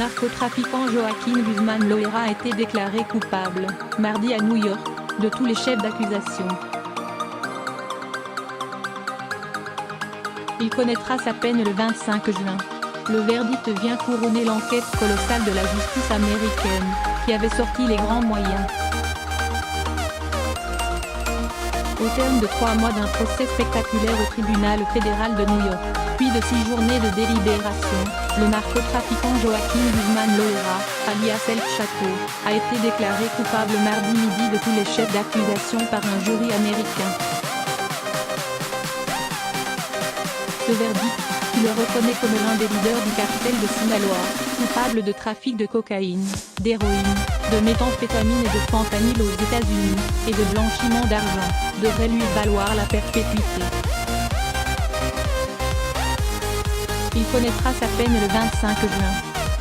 narcotrafiquant Joaquín Guzmán Loera a été déclaré coupable, mardi à New York, de tous les chefs d'accusation. Il connaîtra sa peine le 25 juin. Le verdict vient couronner l'enquête colossale de la justice américaine, qui avait sorti les grands moyens. Au terme de 3 mois d'un procès spectaculaire au tribunal fédéral de New York, puis de 6 journées de délibération, le narcotrafiquant Joaquín Guzmán Loera, alias El Chapo, a été déclaré coupable mardi midi de tous les chefs d'accusation par un jury américain. Ce verdict, qui le reconnaît comme l'un des leaders du cartel de Sinaloa, coupable de trafic de cocaïne, d'héroïne, de méthamphétamine et de fentanyl aux États-Unis, et de blanchiment d'argent, devrait lui valoir la perpétuité. Il connaîtra sa peine le 25 juin.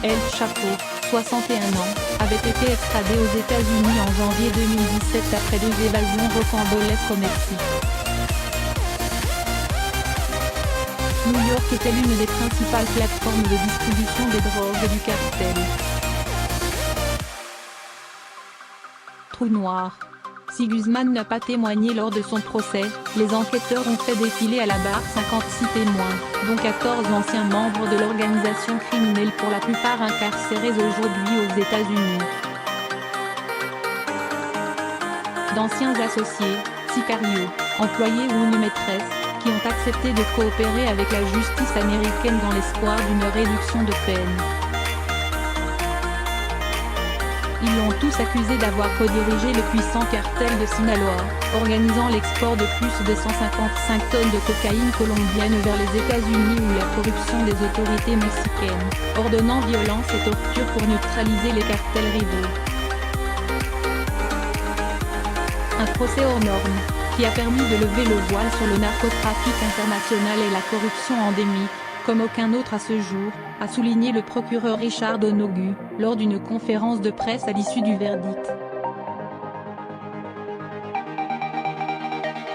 El Chapo, 61 ans, avait été extradé aux États-Unis en janvier 2017 après 2 évasions rocambolesques au Mexique. New York était l'une des principales plateformes de distribution des drogues du cartel. Trou noir. Si Guzmán n'a pas témoigné lors de son procès, les enquêteurs ont fait défiler à la barre 56 témoins, dont 14 anciens membres de l'organisation criminelle pour la plupart incarcérés aujourd'hui aux États-Unis. D'anciens associés, sicarios, employés ou une maîtresse, qui ont accepté de coopérer avec la justice américaine dans l'espoir d'une réduction de peine. Ils l'ont tous accusé d'avoir codirigé le puissant cartel de Sinaloa, organisant l'export de plus de 155 tonnes de cocaïne colombienne vers les États-Unis ou la corruption des autorités mexicaines, ordonnant violence et torture pour neutraliser les cartels rivaux. Un procès hors norme, qui a permis de lever le voile sur le narcotrafic international et la corruption endémique, comme aucun autre à ce jour, a souligné le procureur Richard Donoghue, lors d'une conférence de presse à l'issue du verdict.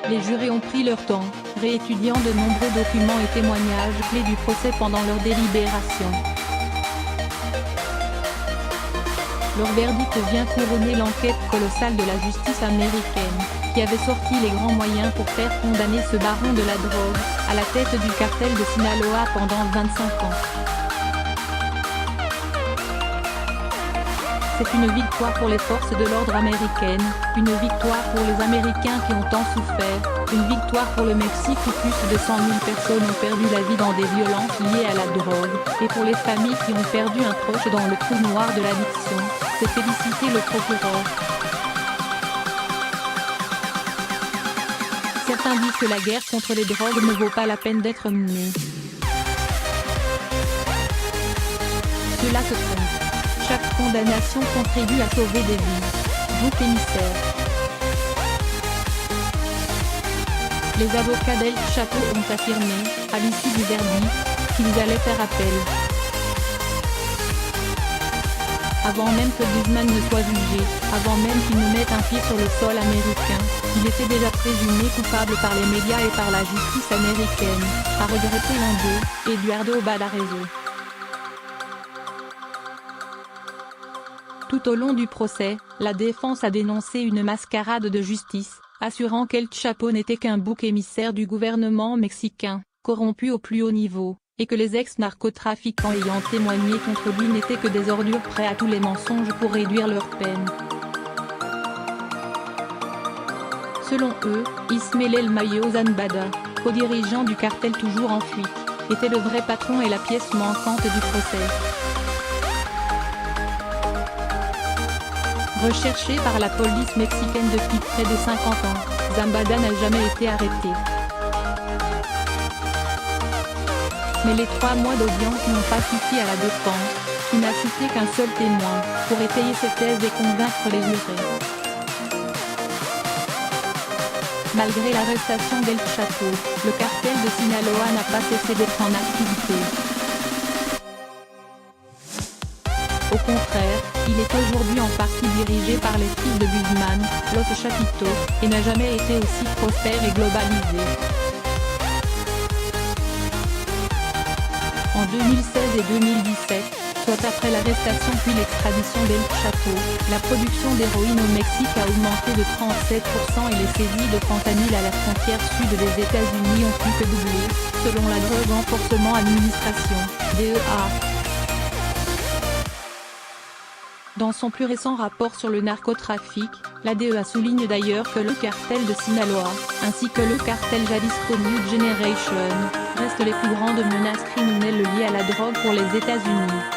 Les jurés ont pris leur temps, réétudiant de nombreux documents et témoignages clés du procès pendant leur délibération. Leur verdict vient couronner l'enquête colossale de la justice américaine, qui avait sorti les grands moyens pour faire condamner ce baron de la drogue, à la tête du cartel de Sinaloa pendant 25 ans. C'est une victoire pour les forces de l'ordre américaines, une victoire pour les Américains qui ont tant souffert, une victoire pour le Mexique où plus de 100 000 personnes ont perdu la vie dans des violences liées à la drogue, et pour les familles qui ont perdu un proche dans le trou noir de l'addiction, c'est féliciter le procureur. Certains disent que la guerre contre les drogues ne vaut pas la peine d'être menée. Cela se trompe. Chaque condamnation contribue à sauver des vies. Bouc émissaire. Les avocats d'El Chapo ont affirmé, à l'issue du verdict, qu'ils allaient faire appel. Avant même que Guzmán ne soit jugé, avant même qu'il ne mette un pied sur le sol américain, il était déjà présumé coupable par les médias et par la justice américaine, a regretté l'un d'eux, Eduardo Badarezo. Tout au long du procès, la défense a dénoncé une mascarade de justice, assurant qu'El Chapo n'était qu'un bouc émissaire du gouvernement mexicain, corrompu au plus haut niveau, et que les ex-narcotrafiquants ayant témoigné contre lui n'étaient que des ordures prêts à tous les mensonges pour réduire leur peine. Selon eux, Ismael El Mayo Zambada, co-dirigeant du cartel toujours en fuite, était le vrai patron et la pièce manquante du procès. Recherché par la police mexicaine depuis près de 50 ans, Zambada n'a jamais été arrêté. Mais les 3 mois d'audience n'ont pas suffi à la défense, qui n'a cité qu'un seul témoin, pour étayer ses thèses et convaincre les jurés. Malgré l'arrestation d'El Chapo, le cartel de Sinaloa n'a pas cessé d'être en activité. Au contraire, il est aujourd'hui en partie dirigé par les fils de Guzmán, Los Chapitos, et n'a jamais été aussi prospère et globalisé. En 2016 et 2017, soit après l'arrestation puis l'extradition d'El Chapo, la production d'héroïne au Mexique a augmenté de 37% et les saisies de fentanyl à la frontière sud des États-Unis ont plus que doublé, selon la Drug Enforcement Administration, DEA. Dans son plus récent rapport sur le narcotrafic, la DEA souligne d'ailleurs que le cartel de Sinaloa, ainsi que le cartel Jalisco New Generation, restent les plus grandes menaces criminelles liées à la drogue pour les États-Unis.